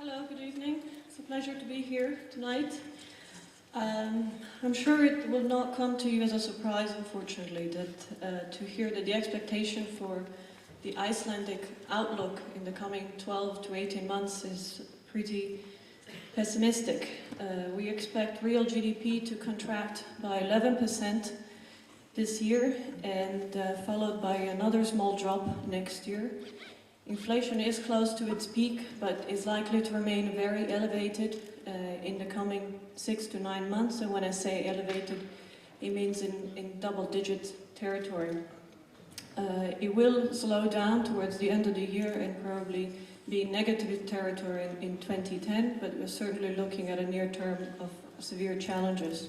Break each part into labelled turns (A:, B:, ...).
A: Hello, good evening. It's a pleasure to be here tonight. I'm sure it will not come to you as a surprise, unfortunately, that to hear that the expectation for the Icelandic outlook in the coming 12 to 18 months is pretty pessimistic. We expect real GDP to contract by 11% this year and followed by another small drop next year. Inflation is close to its peak, but is likely to remain very elevated in the coming 6 to 9 months. And when I say elevated, it means in double-digit territory. It will slow down towards the end of the year and probably be in negative territory in 2010, but we're certainly looking at a near term of severe challenges.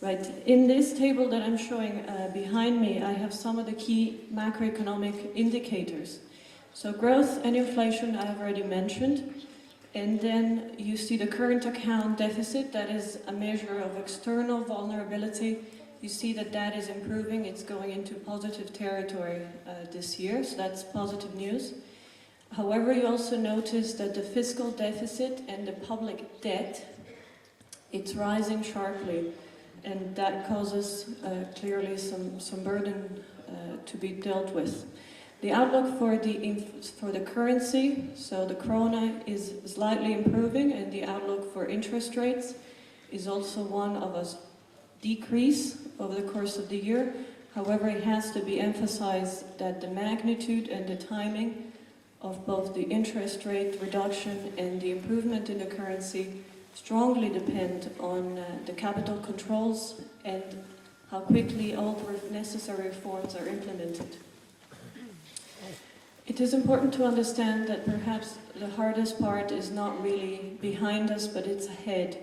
A: Right, in this table that I'm showing behind me, I have some of the key macroeconomic indicators. So growth and inflation I have already mentioned, and then you see the current account deficit, that is a measure of external vulnerability. You see that that is improving, it's going into positive territory this year, so that's positive news. However, you also notice that the fiscal deficit and the public debt, it's rising sharply. And that causes clearly some burden to be dealt with. The outlook for the currency, so the krona is slightly improving, and the outlook for interest rates is also one of a decrease over the course of the year. However, it has to be emphasized that the magnitude and the timing of both the interest rate reduction and the improvement in the currency strongly depend on the capital controls and how quickly all the necessary reforms are implemented. It is important to understand that perhaps the hardest part is not really behind us, but it's ahead.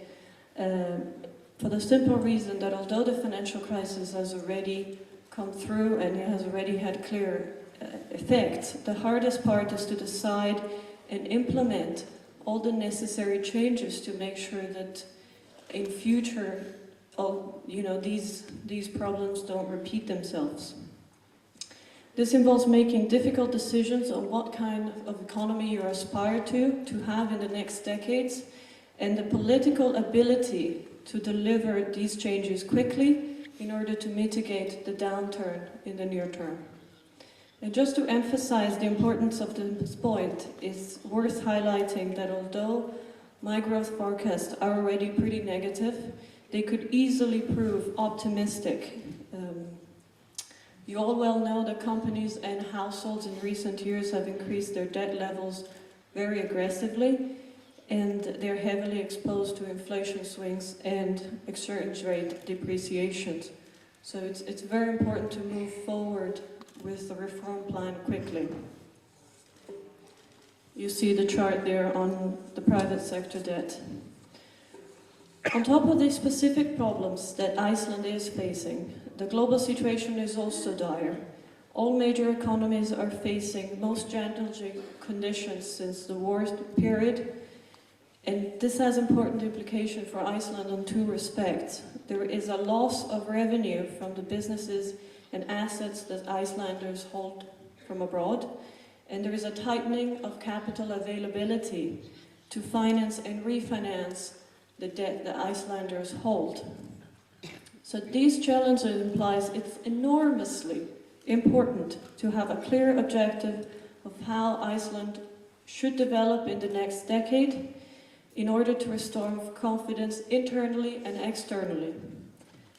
A: For the simple reason that although the financial crisis has already come through and it has already had clear effects, the hardest part is to decide and implement all the necessary changes to make sure that in future, these problems don't repeat themselves. This involves making difficult decisions on what kind of economy you aspire to have in the next decades, and the political ability to deliver these changes quickly in order to mitigate the downturn in the near term. And just to emphasize the importance of this point, it's worth highlighting that although my growth forecasts are already pretty negative, they could easily prove optimistic. You all well know that companies and households in recent years have increased their debt levels very aggressively, and they're heavily exposed to inflation swings and exchange rate depreciations. So it's very important to move forward with the reform plan quickly. You see the chart there on the private sector debt. On top of the specific problems that Iceland is facing, the global situation is also dire. All major economies are facing most challenging conditions since the war period, and this has important implication for Iceland on two respects. There is a loss of revenue from the businesses and assets that Icelanders hold from abroad, and there is a tightening of capital availability to finance and refinance the debt that Icelanders hold. So these challenges implies it's enormously important to have a clear objective of how Iceland should develop in the next decade in order to restore confidence internally and externally.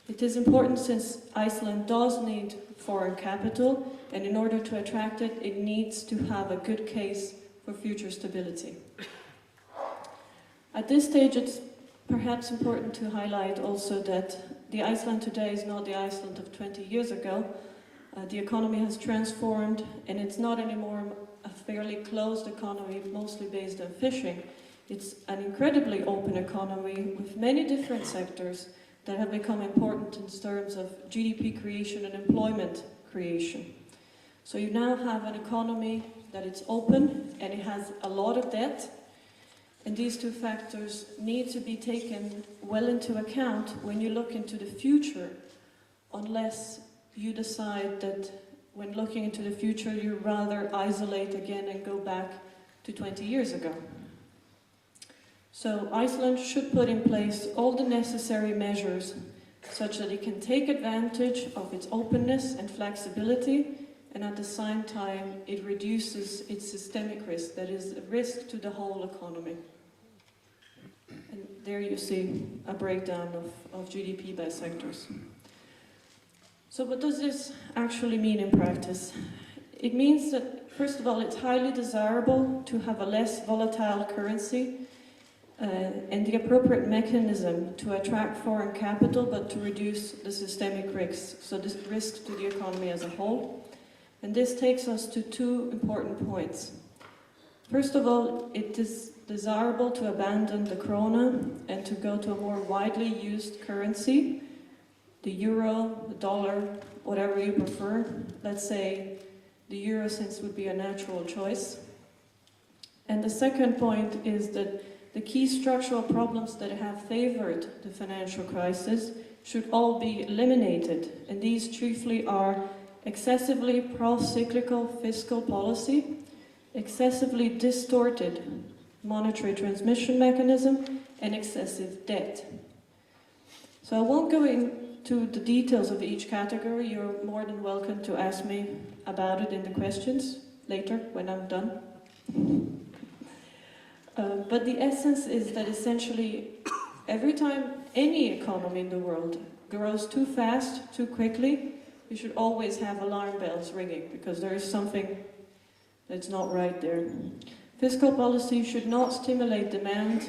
A: It is important since Iceland does need foreign capital, and in order to attract it, it needs to have a good case for future stability. At this stage, it's perhaps important to highlight also that the Iceland today is not the Iceland of 20 years ago. The economy has transformed, and it's not anymore a fairly closed economy, mostly based on fishing. It's an incredibly open economy with many different sectors that have become important in terms of GDP creation and employment creation. So you now have an economy that it's open and it has a lot of debt, and these two factors need to be taken well into account when you look into the future, unless you decide that when looking into the future you rather isolate again and go back to 20 years ago. So Iceland should put in place all the necessary measures such that it can take advantage of its openness and flexibility, and at the same time it reduces its systemic risk, that is, a risk to the whole economy. And there you see a breakdown of GDP by sectors. So what does this actually mean in practice? It means that, first of all, it's highly desirable to have a less volatile currency and the appropriate mechanism to attract foreign capital, but to reduce the systemic risks, so the risks to the economy as a whole. And this takes us to two important points. First of all, it is desirable to abandon the krona and to go to a more widely used currency, the euro, the dollar, whatever you prefer. Let's say the euro, since would be a natural choice. And the second point is that the key structural problems that have favored the financial crisis should all be eliminated, and these chiefly are excessively pro-cyclical fiscal policy, excessively distorted monetary transmission mechanism, and excessive debt. So I won't go into the details of each category. You're more than welcome to ask me about it in the questions later when I'm done. But the essence is that essentially every time any economy in the world grows too fast, too quickly, we should always have alarm bells ringing, because there is something that's not right there. Fiscal policy should not stimulate demand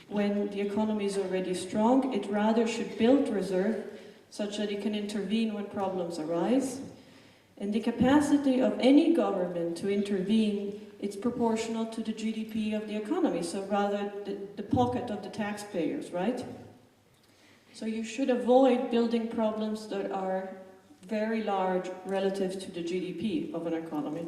A: when the economy is already strong. It rather should build reserve such that it can intervene when problems arise. And the capacity of any government to intervene, it's proportional to the GDP of the economy, so rather the pocket of the taxpayers, right? So you should avoid building problems that are very large relative to the GDP of an economy.